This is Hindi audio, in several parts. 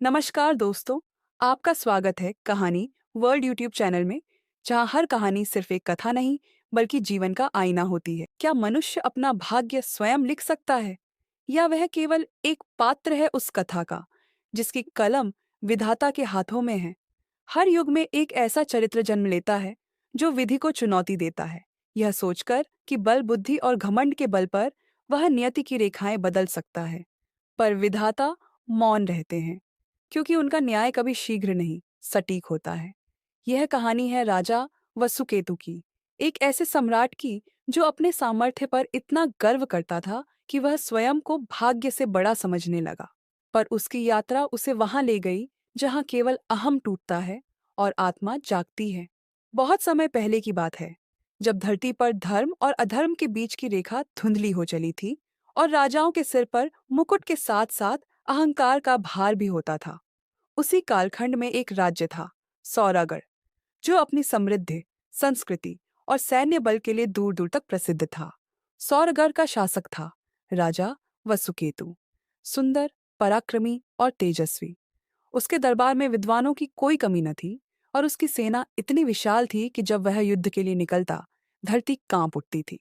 नमस्कार दोस्तों। आपका स्वागत है कहानी वर्ल्ड यूट्यूब चैनल में, जहां हर कहानी सिर्फ एक कथा नहीं बल्कि जीवन का आईना होती है। क्या मनुष्य अपना भाग्य स्वयं लिख सकता है, या वह केवल एक पात्र है उस कथा का जिसकी कलम विधाता के हाथों में है? हर युग में एक ऐसा चरित्र जन्म लेता है जो विधि को चुनौती देता है, यह सोचकर कि बल बुद्धि और घमंड के बल पर वह नियति की रेखाएं बदल सकता है। पर विधाता मौन रहते हैं, क्योंकि उनका न्याय कभी शीघ्र नहीं, सटीक होता है। यह कहानी है राजा वसुकेतु की, एक ऐसे सम्राट की जो अपने सामर्थ्य पर इतना गर्व करता था कि वह स्वयं को भाग्य से बड़ा समझने लगा। पर उसकी यात्रा उसे वहां ले गई जहां केवल अहम टूटता है और आत्मा जागती है। बहुत समय पहले की बात है, जब धरती पर धर्म और अधर्म के बीच की रेखा धुंधली हो चली थी और राजाओं के सिर पर मुकुट के साथ साथ अहंकार का भार भी होता था। उसी कालखंड में एक राज्य था, सौरागढ़, जो अपनी समृद्धि, संस्कृति और सैन्य बल के लिए दूर दूर तक प्रसिद्ध था। सौरगढ़ का शासक था राजा वसुकेतु, सुंदर, पराक्रमी और तेजस्वी। उसके दरबार में विद्वानों की कोई कमी न थी, और उसकी सेना इतनी विशाल थी कि जब वह युद्ध के लिए निकलता, धरती कांप उठती थी।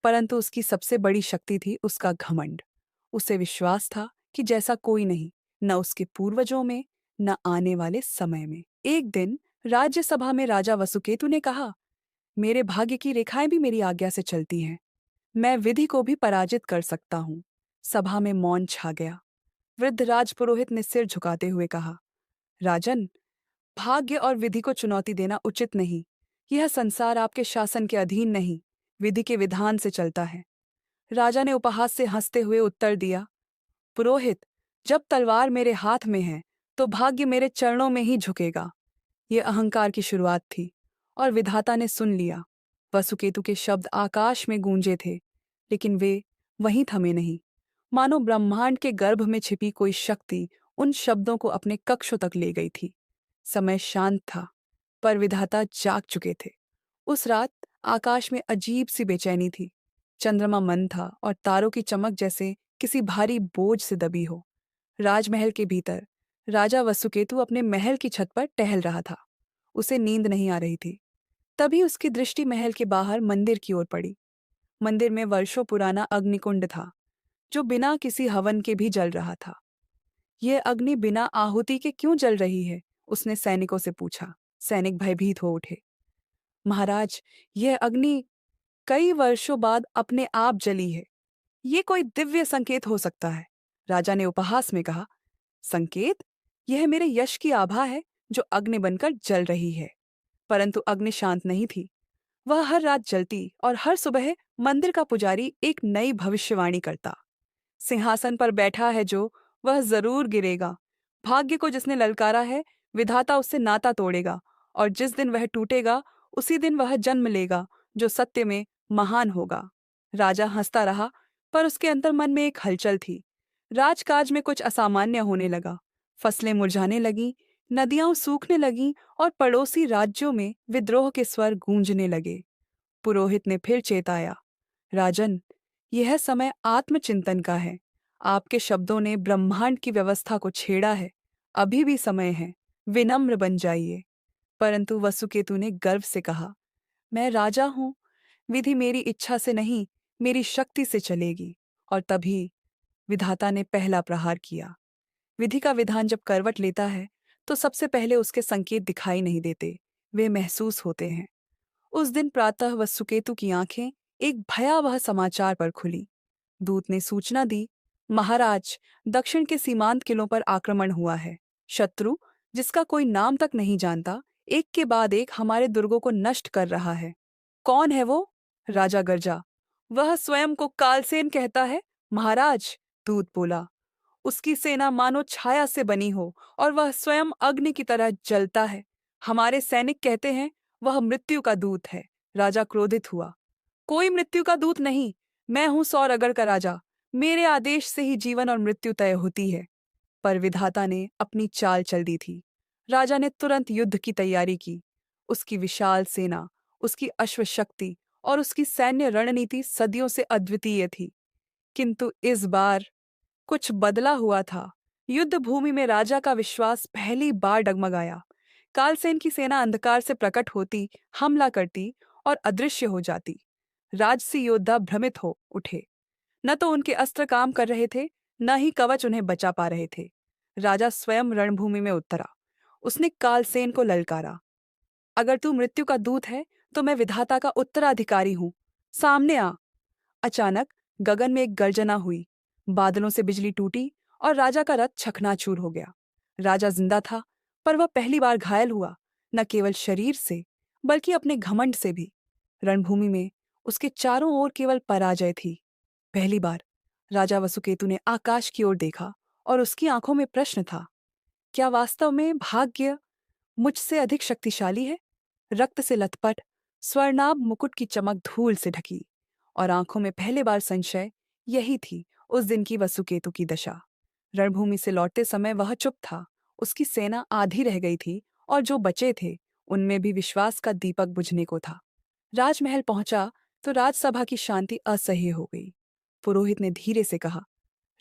परंतु उसकी सबसे बड़ी शक्ति थी उसका घमंड। उसे विश्वास था कि जैसा कोई नहीं, न उसके पूर्वजों में, न आने वाले समय में। एक दिन राज्यसभा में राजा वसुकेतु ने कहा, मेरे भाग्य की रेखाएं भी मेरी आज्ञा से चलती हैं। मैं विधि को भी पराजित कर सकता हूँ। सभा में मौन छा गया। वृद्ध राजपुरोहित ने सिर झुकाते हुए कहा, राजन, भाग्य और विधि को चुनौती देना उचित नहीं। यह संसार आपके शासन के अधीन नहीं, विधि के विधान से चलता है। राजा ने उपहास से हंसते हुए उत्तर दिया, पुरोहित, जब तलवार मेरे हाथ में है तो भाग्य मेरे चरणों में ही झुकेगा। यह अहंकार की शुरुआत थी, और विधाता ने सुन लिया। वसुकेतु के शब्द आकाश में गूंजे थे, लेकिन वे वहीं थमे नहीं। मानो ब्रह्मांड के गर्भ में छिपी कोई शक्ति उन शब्दों को अपने कक्षों तक ले गई थी। समय शांत था, पर विधाता जाग चुके थे। उस रात आकाश में अजीब सी बेचैनी थी। चंद्रमा मंद था और तारों की चमक जैसे किसी भारी बोझ से दबी हो। राजमहल के भीतर राजा वसुकेतु अपने महल की छत पर टहल रहा था। उसे नींद नहीं आ रही थी। तभी उसकी दृष्टि महल के बाहर मंदिर की ओर पड़ी। मंदिर में वर्षों पुराना अग्निकुंड था, जो बिना किसी हवन के भी जल रहा था। यह अग्नि बिना आहुति के क्यों जल रही है? उसने सैनिकों से पूछा। सैनिक भयभीत हो उठे। महाराज, यह अग्नि कई वर्षों बाद अपने आप जली है। ये कोई दिव्य संकेत हो सकता है। राजा ने उपहास में कहा, संकेत? यह मेरे यश की आभा है जो अग्नि बनकर जल रही है। परंतु अग्नि शांत नहीं थी। वह हर रात जलती और हर सुबह मंदिर का पुजारी एक नई भविष्यवाणी करता। सिंहासन पर बैठा है जो, वह जरूर गिरेगा। भाग्य को जिसने ललकारा है, विधाता उससे नाता तोड़ेगा, और जिस दिन वह टूटेगा उसी दिन वह जन्म लेगा जो सत्य में महान होगा। राजा हंसता रहा, पर उसके अंतर मन में एक हलचल थी। राजकाज में कुछ असामान्य होने लगा। फसलें मुरझाने लगीं, नदियां सूखने लगीं और पड़ोसी राज्यों में विद्रोह के स्वर गूंजने लगे। पुरोहित ने फिर चेताया, राजन, यह समय आत्मचिंतन का है। आपके शब्दों ने ब्रह्मांड की व्यवस्था को छेड़ा है। अभी भी समय है, विनम्र बन जाइए। परंतु वसुकेतु ने गर्व से कहा, मैं राजा हूं। विधि मेरी इच्छा से नहीं, मेरी शक्ति से चलेगी। और तभी विधाता ने पहला प्रहार किया। विधि का विधान जब करवट लेता है तो सबसे पहले उसके संकेत दिखाई नहीं देते, वे महसूस होते हैं। उस दिन प्रातः वसुकेतु की आंखें एक भयावह समाचार पर खुली। दूत ने सूचना दी, महाराज, दक्षिण के सीमांत किलों पर आक्रमण हुआ है। शत्रु, जिसका कोई नाम तक नहीं जानता, एक के बाद एक हमारे दुर्गों को नष्ट कर रहा है। कौन है वो? राजा गरजा। वह स्वयं को कालसेन कहता है, महाराज, दूत बोला। उसकी सेना मानो छाया से बनी हो, और वह स्वयं अग्नि की तरह जलता है। हमारे सैनिक कहते हैं वह मृत्यु का दूत है। राजा क्रोधित हुआ। कोई मृत्यु का दूत नहीं, मैं हूं सौरगढ़ का राजा। मेरे आदेश से ही जीवन और मृत्यु तय होती है। पर विधाता ने अपनी चाल चल दी थी। राजा ने तुरंत युद्ध की तैयारी की। उसकी विशाल सेना, उसकी अश्वशक्ति और उसकी सैन्य रणनीति सदियों से अद्वितीय थी। किंतु इस बार कुछ बदला हुआ था। युद्ध भूमि में राजा का विश्वास पहली बार डगमगाया। कालसेन की सेना अंधकार से प्रकट होती, हमला करती और अदृश्य हो जाती। राजसी योद्धा भ्रमित हो उठे। न तो उनके अस्त्र काम कर रहे थे, न ही कवच उन्हें बचा पा रहे थे। राजा स्वयं रणभूमि में उतरा। उसने कालसेन को ललकारा, अगर तू मृत्यु का दूत है तो मैं विधाता का उत्तराधिकारी हूं। सामने आ। अचानक गगन में एक गर्जना हुई, बादलों से बिजली टूटी और राजा का रथ चकनाचूर हो गया। राजा जिंदा था, पर वह पहली बार घायल हुआ, न केवल शरीर से बल्कि अपने घमंड से भी। रणभूमि में उसके चारों ओर केवल पराजय थी। पहली बार राजा वसुकेतु ने आकाश की ओर देखा और उसकी आंखों में प्रश्न था, क्या वास्तव में भाग्य मुझसे अधिक शक्तिशाली है? रक्त से लथपथ स्वर्णाभ मुकुट की चमक धूल से ढकी, और आंखों में पहले बार संशय। यही थी उस दिन की वसुकेतु की दशा। रणभूमि से लौटते समय वह चुप था। उसकी सेना आधी रह गई थी और जो बचे थे उनमें भी विश्वास का दीपक बुझने को था। राजमहल पहुंचा तो राजसभा की शांति असह्य हो गई। पुरोहित ने धीरे से कहा,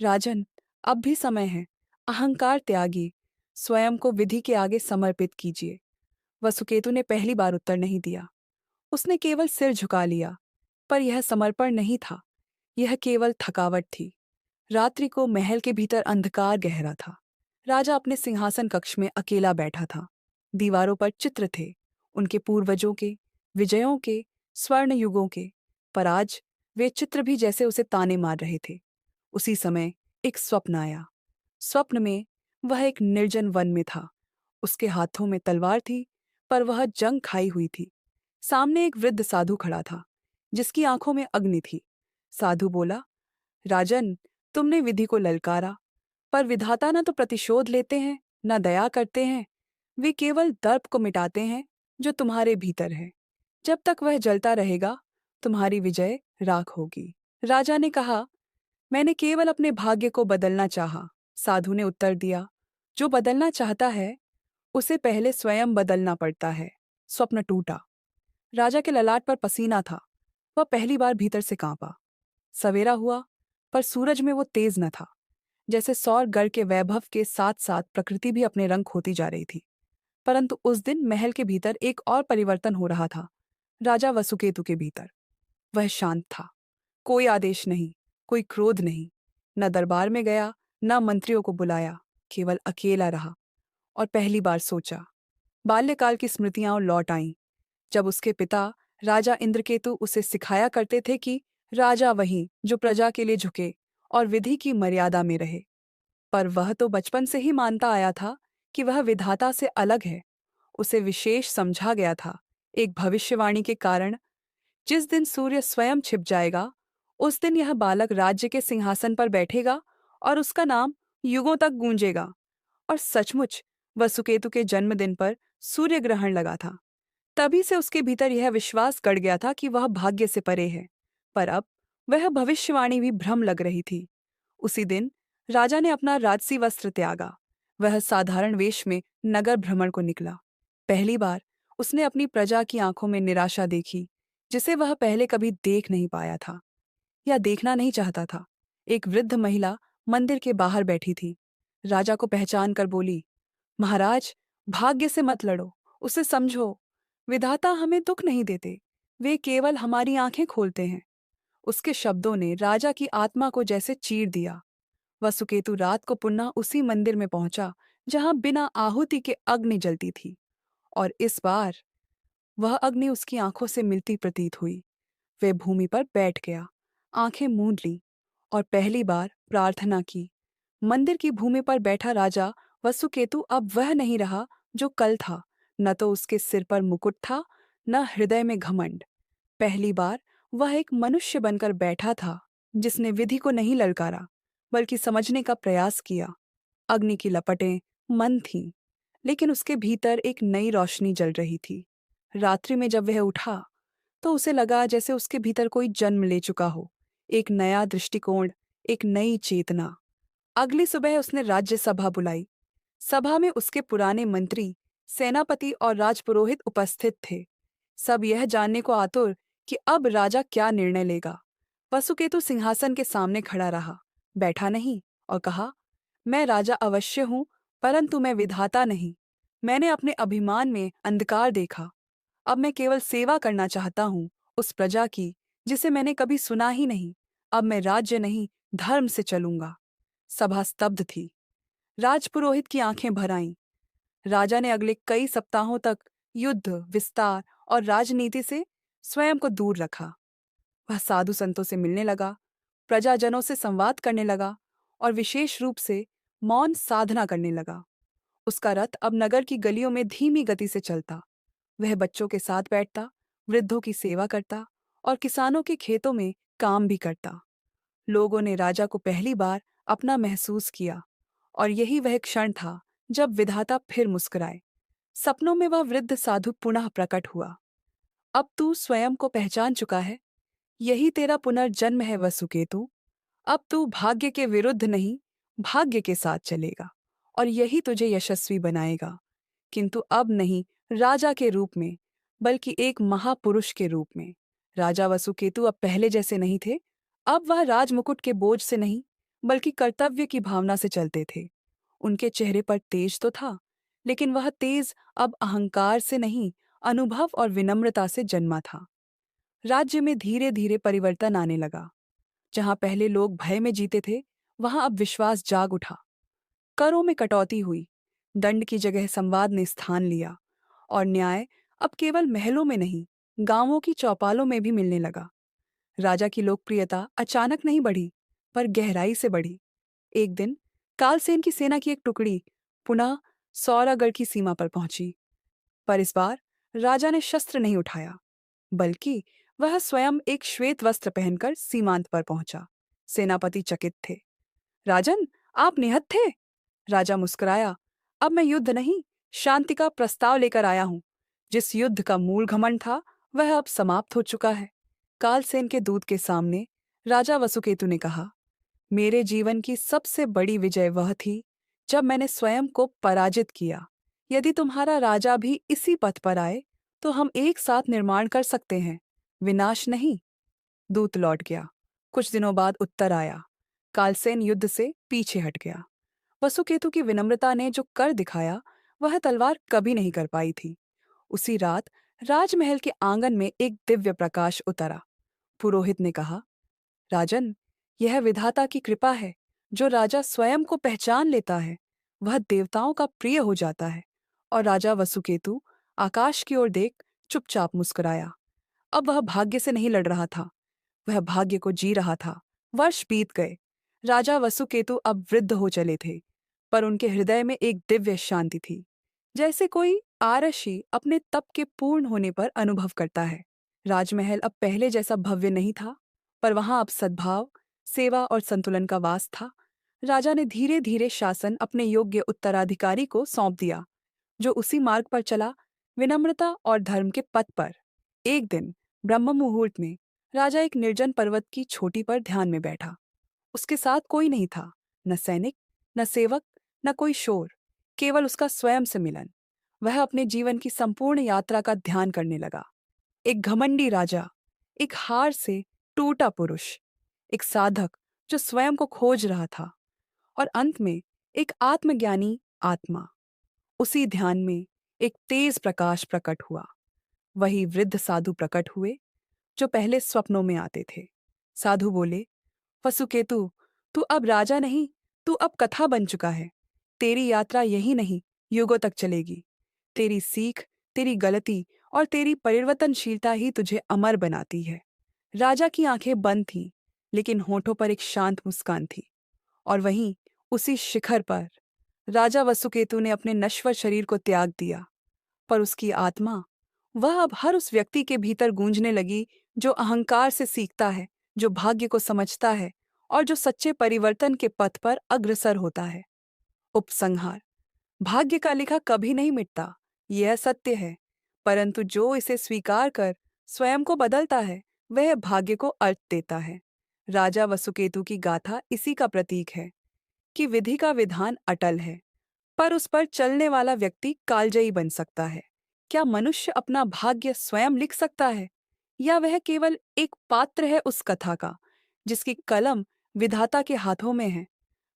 राजन, अब भी समय है। अहंकार त्यागी, स्वयं को विधि के आगे समर्पित कीजिए। वसुकेतु ने पहली बार उत्तर नहीं दिया। उसने केवल सिर झुका लिया। पर यह समर्पण नहीं था, यह केवल थकावट थी। रात्रि को महल के भीतर अंधकार गहरा था। राजा अपने सिंहासन कक्ष में अकेला बैठा था। दीवारों पर चित्र थे, उनके पूर्वजों के, विजयों के, स्वर्ण युगों के। पर आज वे चित्र भी जैसे उसे ताने मार रहे थे। उसी समय एक स्वप्न आया। स्वप्न में वह एक निर्जन वन में था। उसके हाथों में तलवार थी, पर वह जंग खाई हुई थी। सामने एक वृद्ध साधु खड़ा था, जिसकी आंखों में अग्नि थी। साधु बोला, राजन, तुमने विधि को ललकारा, पर विधाता न तो प्रतिशोध लेते हैं, न दया करते हैं। वे केवल दर्प को मिटाते हैं जो तुम्हारे भीतर है। जब तक वह जलता रहेगा, तुम्हारी विजय राख होगी। राजा ने कहा, मैंने केवल अपने भाग्य को बदलना चाहा। साधु ने उत्तर दिया, जो बदलना चाहता है उसे पहले स्वयं बदलना पड़ता है। स्वप्न टूटा। राजा के ललाट पर पसीना था। वह पहली बार भीतर से कांपा। सवेरा हुआ, पर सूरज में वो तेज न था। जैसे सौर गढ़ के वैभव के साथ साथ प्रकृति भी अपने रंग खोती जा रही थी। परंतु उस दिन महल के भीतर एक और परिवर्तन हो रहा था। राजा वसुकेतु के भीतर वह शांत था। कोई आदेश नहीं, कोई क्रोध नहीं। न दरबार में गया, न मंत्रियों को बुलाया, केवल अकेला रहा। और पहली बार सोचा। बाल्यकाल की स्मृतियां लौट आईं, जब उसके पिता राजा इंद्रकेतु उसे सिखाया करते थे कि राजा वही जो प्रजा के लिए झुके और विधि की मर्यादा में रहे। पर वह तो बचपन से ही मानता आया था कि वह विधाता से अलग है। उसे विशेष समझा गया था, एक भविष्यवाणी के कारण। जिस दिन सूर्य स्वयं छिप जाएगा, उस दिन यह बालक राज्य के सिंहासन पर बैठेगा और उसका नाम युगों तक गूंजेगा। और सचमुच वसुकेतु के जन्मदिन पर सूर्य ग्रहण लगा था। तभी से उसके भीतर यह विश्वास गड़ गया था कि वह भाग्य से परे है। पर अब वह भविष्यवाणी भी भ्रम लग रही थी। उसी दिन राजा ने अपना राजसी वस्त्र त्यागा। वह साधारण वेश में नगर भ्रमण को निकला। पहली बार उसने अपनी प्रजा की आंखों में निराशा देखी, जिसे वह पहले कभी देख नहीं पाया था या देखना नहीं चाहता था। एक वृद्ध महिला मंदिर के बाहर बैठी थी। राजा को पहचान कर बोली, महाराज, भाग्य से मत लड़ो, उसे समझो। विधाता हमें दुख नहीं देते, वे केवल हमारी आंखें खोलते हैं। उसके शब्दों ने राजा की आत्मा को जैसे चीर दिया। वसुकेतु रात को पुनः उसी मंदिर में पहुंचा जहां बिना आहुति के अग्नि जलती थी। और इस बार वह अग्नि उसकी आंखों से मिलती प्रतीत हुई। वह भूमि पर बैठ गया, आंखें मूंद ली और पहली बार प्रार्थना की। मंदिर की भूमि पर बैठा राजा वसुकेतु अब वह नहीं रहा जो कल था। न तो उसके सिर पर मुकुट था, न हृदय में घमंड। पहली बार वह एक मनुष्य बनकर बैठा था, जिसने विधि को नहीं ललकारा, बल्कि समझने का प्रयास किया। अग्नि की लपटें मंद थीं, लेकिन उसके भीतर एक नई रोशनी जल रही थी। रात्रि में जब वह उठा, तो उसे लगा जैसे उसके भीतर कोई जन्म ले चुका हो, एक नया दृष्टिकोण, एक नई चेतना। अगली सुबह उसने राज्यसभा बुलाई। सभा में उसके पुराने मंत्री, सेनापति और राजपुरोहित उपस्थित थे। सब यह जानने को आतुर कि अब राजा क्या निर्णय लेगा। वसुकेतु सिंहासन के सामने खड़ा रहा, बैठा नहीं, और कहा, मैं राजा अवश्य हूँ, परंतु मैं विधाता नहीं। मैंने अपने अभिमान में अंधकार देखा। अब मैं केवल सेवा करना चाहता हूँ, उस प्रजा की जिसे मैंने कभी सुना ही नहीं। अब मैं राज्य नहीं, धर्म से चलूंगा। सभा स्तब्ध थी। राजपुरोहित की आंखें भर आईं। राजा ने अगले कई सप्ताहों तक युद्ध, विस्तार और राजनीति से स्वयं को दूर रखा। वह साधु संतों से मिलने लगा, प्रजाजनों से संवाद करने लगा और विशेष रूप से मौन साधना करने लगा। उसका रथ अब नगर की गलियों में धीमी गति से चलता। वह बच्चों के साथ बैठता, वृद्धों की सेवा करता और किसानों के खेतों में काम भी करता। लोगों ने राजा को पहली बार अपना महसूस किया और यही वह क्षण था जब विधाता फिर मुस्कुराए। सपनों में वह वृद्ध साधु पुनः प्रकट हुआ। अब तू स्वयं को पहचान चुका है। यही तेरा पुनर्जन्म है वसुकेतु। अब तू भाग्य के विरुद्ध नहीं, भाग्य के साथ चलेगा और यही तुझे यशस्वी बनाएगा। किंतु अब नहीं राजा के रूप में, बल्कि एक महापुरुष के रूप में। राजा वसुकेतु अब पहले जैसे नहीं थे। अब वह राजमुकुट के बोझ से नहीं, बल्कि कर्तव्य की भावना से चलते थे। उनके चेहरे पर तेज तो था, लेकिन वह तेज अब अहंकार से नहीं, अनुभव और विनम्रता से जन्मा था। राज्य में धीरे धीरे परिवर्तन आने लगा। जहां पहले लोग भय में जीते थे, वहां अब विश्वास जाग उठा। करों में कटौती हुई, दंड की जगह संवाद ने स्थान लिया और न्याय अब केवल महलों में नहीं, गांवों की चौपालों में भी मिलने लगा। राजा की लोकप्रियता अचानक नहीं बढ़ी, पर गहराई से बढ़ी। एक दिन कालसेन की सेना की एक टुकड़ी पुनः सौरागढ़ की सीमा पर पहुंची, पर इस बार राजा ने शस्त्र नहीं उठाया, बल्कि वह स्वयं एक श्वेत वस्त्र पहनकर सीमांत पर पहुंचा। सेनापति चकित थे। राजन, आप निहत्थ थे? राजा मुस्कुराया। अब मैं युद्ध नहीं, शांति का प्रस्ताव लेकर आया हूं। जिस युद्ध का मूल घमंड था, वह अब समाप्त हो चुका है। कालसेन के दूत के सामने राजा वसुकेतु ने कहा, मेरे जीवन की सबसे बड़ी विजय वह थी जब मैंने स्वयं को पराजित किया। यदि तुम्हारा राजा भी इसी पथ पर आए, तो हम एक साथ निर्माण कर सकते हैं, विनाश नहीं। दूत लौट गया। कुछ दिनों बाद उत्तर आया। कालसेन युद्ध से पीछे हट गया। वसुकेतु की विनम्रता ने जो कर दिखाया, वह तलवार कभी नहीं कर पाई थी। उसी रात राजमहल के आंगन में एक दिव्य प्रकाश उतरा। पुरोहित ने कहा, राजन, यह विधाता की कृपा है। जो राजा स्वयं को पहचान लेता है, वह देवताओं का प्रिय हो जाता है। और राजा वसुकेतु आकाश की ओर देख चुपचाप मुस्कुराया। अब वह भाग्य से नहीं लड़ रहा था, वह भाग्य को जी रहा था। वर्ष बीत गए। राजा वसुकेतु अब वृद्ध हो चले थे, पर उनके हृदय में एक दिव्य शांति थी, जैसे कोई आरशी अपने तप के पूर्ण होने पर अनुभव करता है। राजमहल अब पहले जैसा भव्य नहीं था, पर वहां अब सद्भाव, सेवा और संतुलन का वास था। राजा ने धीरे धीरे शासन अपने योग्य उत्तराधिकारी को सौंप दिया, जो उसी मार्ग पर चला, विनम्रता और धर्म के पथ पर। एक दिन ब्रह्म मुहूर्त में राजा एक निर्जन पर्वत की चोटी पर ध्यान में बैठा। उसके साथ कोई नहीं था, न सैनिक, न सेवक, न कोई शोर, केवल उसका स्वयं से मिलन। वह अपने जीवन की संपूर्ण यात्रा का ध्यान करने लगा। एक घमंडी राजा, एक हार से टूटा पुरुष, एक साधक जो स्वयं को खोज रहा था, और अंत में एक आत्मज्ञानी आत्मा। उसी ध्यान में एक तेज प्रकाश प्रकट हुआ। वही वृद्ध साधु प्रकट हुए जो पहले स्वप्नों में आते थे। साधु बोले, वसुकेतु, तू अब राजा नहीं, तू अब कथा बन चुका है। तेरी यात्रा यही नहीं, युगों तक चलेगी। तेरी सीख, तेरी गलती और तेरी परिवर्तनशीलता ही तुझे अमर बनाती है। राजा की आंखें बंद थीं, लेकिन होठों पर एक शांत मुस्कान थी। और वहीं उसी शिखर पर राजा वसुकेतु ने अपने नश्वर शरीर को त्याग दिया, पर उसकी आत्मा, वह अब हर उस व्यक्ति के भीतर गूंजने लगी जो अहंकार से सीखता है, जो भाग्य को समझता है और जो सच्चे परिवर्तन के पथ पर अग्रसर होता है। उपसंहार, भाग्य का लिखा कभी नहीं मिटता, यह सत्य है, परंतु जो इसे स्वीकार कर स्वयं को बदलता है, वह भाग्य को अर्थ देता है। राजा वसुकेतु की गाथा इसी का प्रतीक है कि विधि का विधान अटल है, पर उस पर चलने वाला व्यक्ति कालजयी बन सकता है। क्या मनुष्य अपना भाग्य स्वयं लिख सकता है, या वह केवल एक पात्र है उस कथा का जिसकी कलम विधाता के हाथों में है?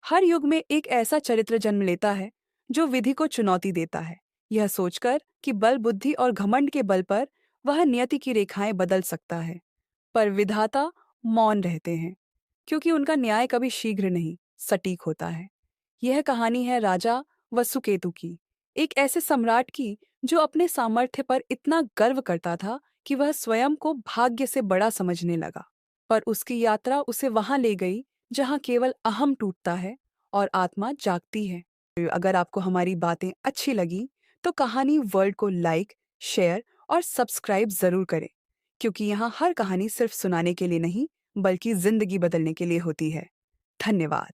हर युग में एक ऐसा चरित्र जन्म लेता है जो विधि को चुनौती देता है, यह सोचकर कि बल बुद्धि और घमंड के बल पर वह नियति की रेखाएं बदल सकता है। पर विधाता मौन रहते हैं, क्योंकि उनका न्याय कभी शीघ्र नहीं, सटीक होता है। यह कहानी है राजा वसुकेतु की, एक ऐसे सम्राट की जो अपने सामर्थ्य पर इतना गर्व करता था कि वह स्वयं को भाग्य से बड़ा समझने लगा। पर उसकी यात्रा उसे वहां ले गई जहां केवल अहम टूटता है और आत्मा जागती है। अगर आपको हमारी बातें अच्छी लगी तो कहानी वर्ल्ड को लाइक, शेयर और सब्सक्राइब जरूर करें, क्योंकि यहाँ हर कहानी सिर्फ सुनाने के लिए नहीं बल्कि जिंदगी बदलने के लिए होती है। धन्यवाद।